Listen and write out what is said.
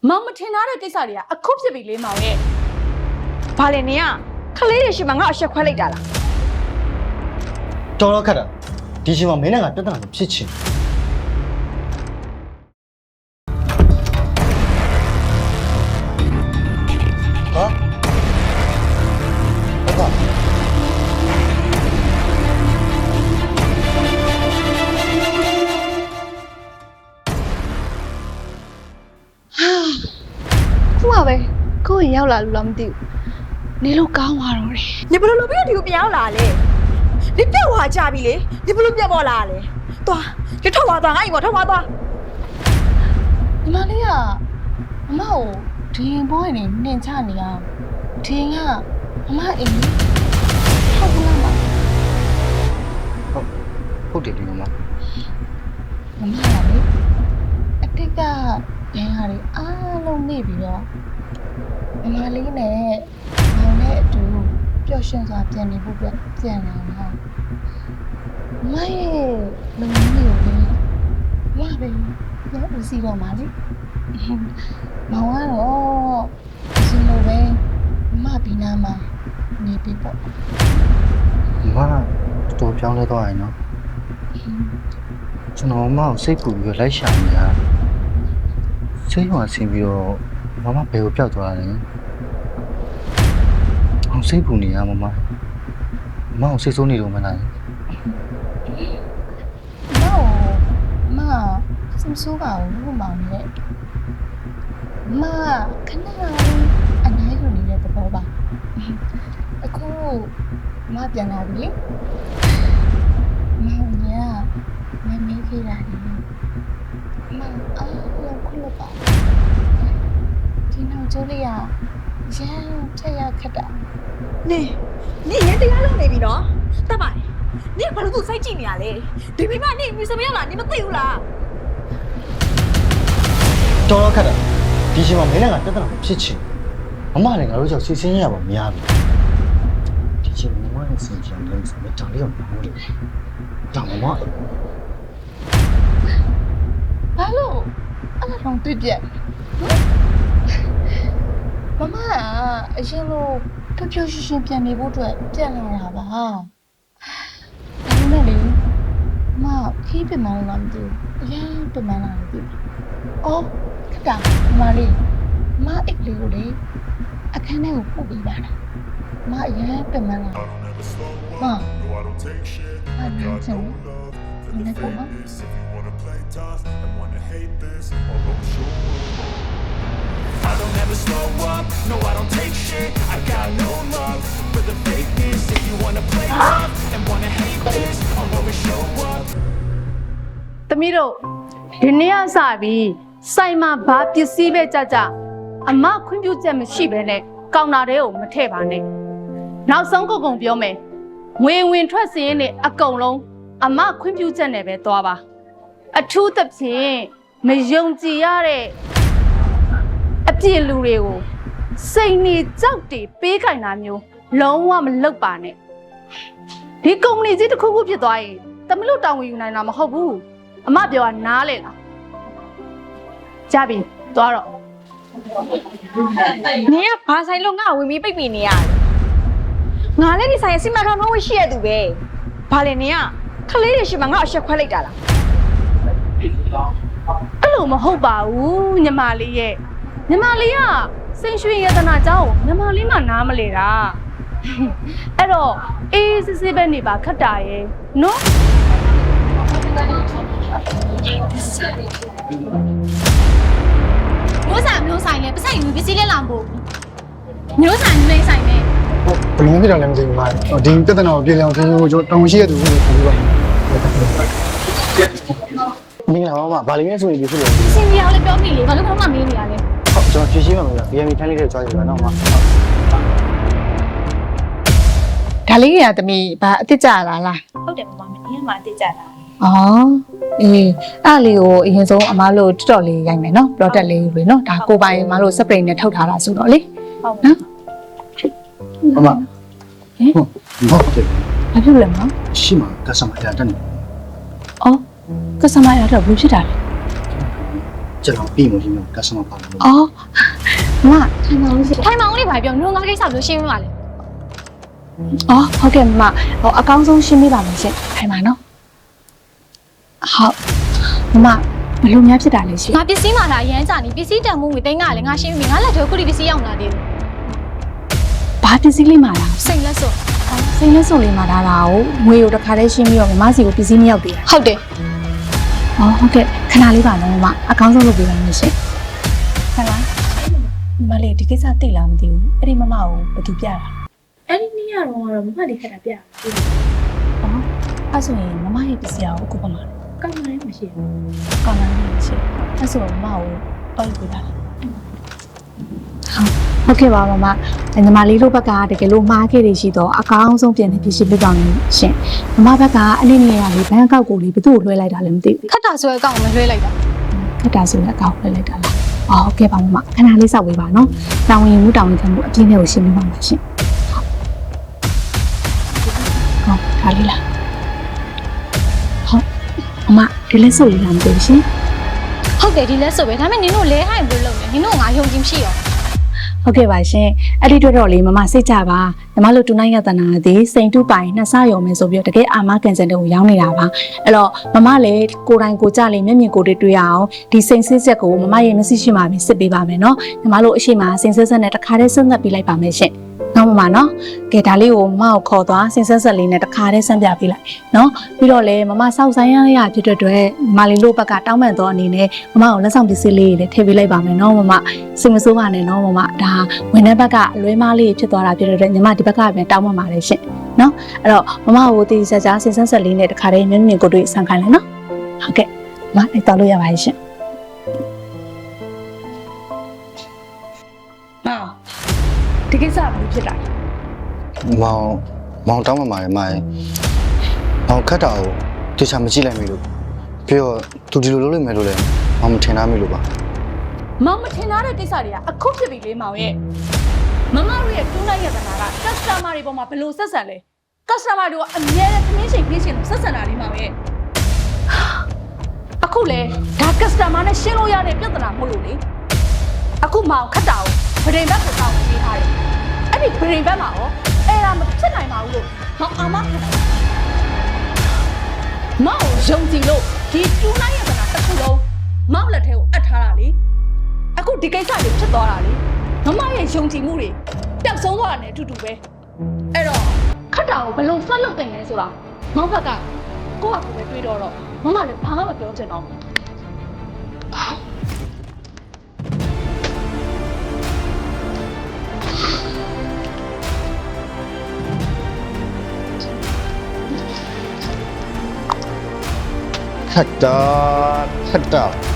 မောင်မထင်ထားတဲ့ကိစ္စတွေကအခုဖြစ်ပြီလေမောင်ရဲ့ဘာလဲနင်ကခလေးတွေရှိမှငါအရှက်ခွဲလိုက်တာလားတော်တော့ခက်တာဒီချိန်မှာမင်းနဲ့ကပြဿနာကိုဖြစ်ချင်ဟာဘာခုမှပဲကိုယ်ရောက်လာလို့လားမသိဘူးနေလို့ကောင်းသွားတော့တယ်နေဘယ်လိုလုပ်ပြီးဒီကိုပြန်ရောက်လာလဲနေပြောက်သွားကြပြီလေနေဘယ်လိုပြန်ပေါ်လာလဲသွားရထောက်သွားသွားငါ့အိမ်ပေါ်ထောက်သွားသွား ညီမလေးကအမကိုဒီရင်ဘောနေနှင်ချနေအောင်ဒီရင်ကအမအိမ်ထောက်ဘူးလားမဟုတ်တယ်ဒီကောင်မမမကလေအတိတ်ကရန်ဟာတွေအားလုံးနေပြီးတော့မမလေးနဲ့မောင်နဲ့အတူပျော်ရွှင်စွာပြန်နေဖို့ပြန်လာတာမရဲ့လုံမျိုးကိုလေမပဲပြောဦးစီတော့မှာလေမောင်ကတော့အစလိုပဲမဘီနာမှာနေပြီပေါ့မတော်ပြောင်းလဲသွားရင်နော်ကျွန်တော်မအောင်စိတ်ပူပြီးလိုက်ရှာနေတာစိတ်ဟောဆင်းပြီးတော့မမဘယ်ကိုပျောက်သွားလဲအောင်စိတ်ပူနေရမအောင်စိတ်ဆိုးနေတော့မလားမစမဆိုးပါဘူးမောင်နဲ့မခဏအနားယူနေတဲ့သဘောပါအခုမပြန်လာပြီမောင်ညာမမေးခဲ့တာလေမအားလုံးခုလို့ပါဒီနောက်ကျိုးလေးရန်ထက်ရခက်တာနေရဲတရားလုံးနေပြီနော်တတ်ပါနေဘာလို့သူစိုက်ကြည့်နေရလဲဒီမိမနေမြစမရောက်လာနေမသိဘူးလားတော်တော့ခက်တာဒီချိန်မှာမင်းနဲ့ကပြဿနာကိုဖြစ်ချင်မလည်းငါတို့ကြောင့်စီစဉ်ရပါမများဘူးဒီချိန်မှာမနဲ့စီစဉ်တယ်ဆိုတော့တောင်လေးအောင်ပြောလို့တောင်မဘာလို့အဲ့ဒါတော့တွေ့ပြက်မမအရင်လိုဖြောဖြောရှင်ရှင်ပြန်နေဖို့အတွက်ပြန်လာတာပါဒါပေမဲ့လေမခီးပြန်လာလားမသိဘူးအရင်ပြန်လာတယ်ပြီအော်ခက်တာမလေးမအိတ်လေးကိုလေအခန်းထဲကိုပို့ပေးပါလားမအရင်ပြန်လာမအနမ်းချင်နေကောမI don't ever slow up, no I don't take shit I got no love for the fakeness If you wanna play rough and wanna hate this I'll always show up တမီးတို့ဒီနေ့အစပြီးစိုက်မှာဘာပစ္စည်းပဲကြအမခွင့်ပြုချက်မရှိဘဲနဲ့ကောင်တာတွေကိုမထည့်ပါနဲ့နောက်ဆုံးကုန်ပြောမယ်ငွေဝင်ထွက်စင်းနဲ့အကုန်လုံးအမခွင့်ပြုချက်နဲ့ပဲသွားပါအထူးသဖြင့်မယုံကြည်ရတဲ့အပြည့်လူတွေကိုစိတ်နေကြောက်တေပေးခိုင်းတာမျိုးလုံးဝမလုပ်ပါနဲ့ဒီကုမ္ပဏီကြီးတစ်ခုခုဖြစ်သွားရင်တမလို့တောင်းဝင်ယူနိုင်တာမဟုတ်ဘူးအမပြောတာနားလေလားကြပြီသွားတော့နင်ကဘာဆိုင်လို့ငါဝင်ပြီးပိတ်ပင်နေရလဲငါလည်းဒီဆိုင်ရဲ့စီမံခန့်ခွဲဝေးရှိရသူပဲဘာလဲနင်ကခလေးတွေရှိမှငါအရှက်ခွဲလိုက်တာလားအဲ့လိုမဟုတ်ပါဘူးညီမလေးရဲ့ညီမလေးကစိန်ရွှေရတနာเจ้าညီမလေးမှနားမလဲတာအဲ့တော့အေးစစ်စစ်ပဲနေပါခက်တာရဲ့နော်မျိုးဆိုင်လေပစိုက်ယူပစ္စည်းလေးလောင်ဖို့မျိုးဆိုင်ဆိုင်နဲ့ဘယ်လိုဖြစ်တာလဲမသိဘူးမဒီပြဿနာကိုပြေလည်အောင်ကျွန်တော်တောင်းရှိရသူကိုပြောပါမင်္ဂလာပါမဘာလေးလဲဆိုရင်ဒီဖြစ်လို့စင်ကြီးအောင်လည်းပြောမိလေဘာလို့ခေါင်းမမင်းနေရလဲဟုတ်ကျွန်တော်ဖြည့်ရှင်းပါမယ်ဗျ BMI ထမ်းလေးတွေကြွားရပါတော့မဒါလေးကတမီဘာအစ်စ်ကြလာလားဟုတ်တယ်မမမင်းကမှအစ်စ်ကြလာအော်အေးအဲ့လေးကိုအရင်ဆုံးအမားတို့တော်လေးရိုက်မယ်နော် product လေးတွေနော်ဒါကိုပိုင်အမားတို့ spray နဲ့ထုတ်ထားတာဆိုတော့လေဟုတ်နော်အမဟုတ်တယ်ဘာဖြစ်လဲမရှိမှာကစမရတဲ့နေအော်ကစမရတော့ဘူးဖြစ်တာလေ ကျွန်တော်ပြီးမှဒီမှာ customer ပါလို့ အော်မထိုင်ပါဦးရှင် ထိုင်မောင်လေးပါပြောညငါကိစ္စလို့ရှင်းမပါလေ အော်ဟုတ်ကဲ့မဟိုအကောင်းဆုံးရှင်းပြပါမယ်ရှင်ထိုင်ပါနော်ဟုတ်မဘလို့များဖြစ်တာလဲရှင် ငါပစ္စည်းမှလာအရန်ကြနေပစ္စည်းတန်မှုငွေသိန်းကလည်းငါရှင်းပြီးငါလက်ထဲခုဒီပစ္စည်းရောက်လာသေးတယ် ဘာပစ္စည်းလေးမှာလား စိတ်လက်စွပ် စိတ်လက်စုံလေးမှာထားတာကိုငွေကိုတစ်ခါတည်းရှင်းပြီးတော့မမစီကိုပစ္စည်းမရောက်သေးတာ ဟုတ်တယ် အော်ဟုတ်ကဲ့ခဏလေးပါနော်မအကောင်းဆုံးလုပ်ပေးပါမယ်ရှင်ဟဲ့လားမလေးဒီကိစ္စသိလားမသိဘူးအဲ့ဒီမမကိုဘယ်သူပြတာ အဲ့ဒီနေ့ကတော့မမလေးခက်တာပြတယ် အော်အဲ့ဆိုရင်မမရဲ့ပစ္စည်းကိုအခုပါမှာ ကောင်းတယ်မရှိဘူး ကောင်းတယ်ရှင်အဲ့ဆိုမမကိုတော်လို့ပြတာဟုတ်ကဲ့ပါမညီမလေးတို့ဘက်ကတကယ်လို့မှားခဲ့ရရှိတော့အကောင်းဆုံးပြင်နေဖြစ်ရှိပြပါမယ်ရှင်မမဘက်ကအနည်းငယ်ရလေးဘန်းကောက်ကိုလေးဘသူ့ကိုလွှဲလိုက်တာလည်းမသိဘူး ခက်တာဆိုရဲအကောင်မလွှဲလိုက်တာ ခက်တာဆိုလည်းအကောက်လွှဲလိုက်တာလားအော်ဟုတ်ကဲ့ပါမခဏလေးစောက်ပေးပါနော်တောင်းရင်မှုတောင်းရင်ခံမှုအပြင်းနဲ့ကိုရှင်းပြပါမှာရှင်ဟုတ်ဒါလေးလားဟုတ်မဒီလက်စုပ်လေးလားမသိဘူးရှင် ဟုတ်တယ်ဒီလက်စွပ်ပဲဒါပေမဲ့နင်တို့လဲဟိုင်ဘလို့လုပ်နေနင်တို့ငါယုံကြည်မရှိရော ဟုတ်ကဲ့ပါရှင်အဲ့ဒီတော့လေးမမစိတ်ကြပါညီမတို့တူနိုင်ရတနာသည်စိန်တူပိုင်နှစ်ဆရုံမယ်ဆိုပြီးတော့တကယ်အာမကန်စင်တွေကိုရောင်းနေတာပါအဲ့တော့မမလည်းကိုယ်တိုင်ကိုကြလေးမျက်မြင်ကိုယ်တွေ့ရအောင်ဒီစိန်စစ်ဆက်ကိုမမရဲ့မျက်စိရှိမှပြီးစစ်ပေးပါမယ်နော်ညီမတို့အရှိမစိန်စစ်ဆက်နဲ့တခါတည်းဆက်သက်ပေးလိုက်ပါမယ်ရှင်နော်မမနော်ကဲဒါလေးကိုမမကိုခေါ်သွားစိန်ဆက်ဆက်လေးနဲ့တခါတည်းဆန်းပြပေးလိုက်နော်ပြီးတော့လေမမစောက်ဆိုင်ရဖြစ်တဲ့အတွက်ညီမလေးတို့ဘက်ကတောင်းပန်တော့အနေနဲ့မမကိုလက်ဆောင်ပစ္စည်းလေးတွေထည့်ပေးလိုက်ပါမယ်နော်မမစိတ်မဆိုးပါနဲ့နော်မမဒါဝင်တဲ့ဘက်ကအလွဲမားလေးဖြစ်သွားတာဖြစ်တဲ့အတွက်ညီမဒီဘက်ကပဲတောင်းပန်ပါတယ်ရှင်နော်အဲ့တော့မမကိုတီးဆက်ကြားစိန်ဆက်ဆက်လေးနဲ့တခါတည်းမျက်မြင်ကိုတွေ့ဆန်းခိုင်းလိုက်နော်ဟုတ်ကဲ့မလိုက်တော့လို့ရပါရဲ့ရှင်မောင်ဒီကိစ္စဘာလို့ဖြစ်တာလဲ မောင်တောင်းမှပါတယ်မိုင်းမောင်ခတ်တာကိုတခြားမကြည့်လိုက်မိလို့ပြီးတော့သူဒီလိုလုပ်လိုက်မယ်လို့လည်းမောင်မထင်သားမိလို့ပါ မောင်မထင်ထားတဲ့ကိစ္စတွေကအခုဖြစ်ပြီလေမောင်ရဲ့မမတို့ရဲ့တူးလိုက်ရတဲ့နာက customer တွေပေါ်မှာဘယ်လိုဆက်ဆံလဲ customer တွေကအများနဲ့သမင်းချိန်ပြင်းရှင်လို့ဆက်ဆံတာလေးမောင်ရဲ့အခုလေဒါ customer နဲ့ရှင်းလို့ရတဲ့ပြဿနာမဟုတ်လို့လေအခုမောင်ခတ်တာကိုဗရင်ဘက်ကိုတောင်းပေးထားတယ်အဲ့ဒီဗရင်ဘက်မှာရောအဲ့ဒါမဖြစ်နိုင်ပါဘူးလို့မောင်အာမခံတယ်မောင်ယုံကြည်လို့ဒီတူးလိုက်ရတဲ့နာတစ်ခုလုံးမောင်လက်ထဲကိုအပ်ထားတာလေအခုဒီကိစ္စတွေဖြစ်သွားတာလေမမရဲ့ယုံကြည်မှုတွေပျောက်ဆုံးသွားတာနဲ့အတူတူပဲအဲ့တော့ခတ်တာကိုဘယ်လိုဆက်လုပ်တင်လဲဆိုတာမောင်ဘက်ကကိုယ့်ဟာကိုယ်ပဲတွေးတော့မမလည်းဘာမှမပြောချင်တော့ဘူး ခတ်တာ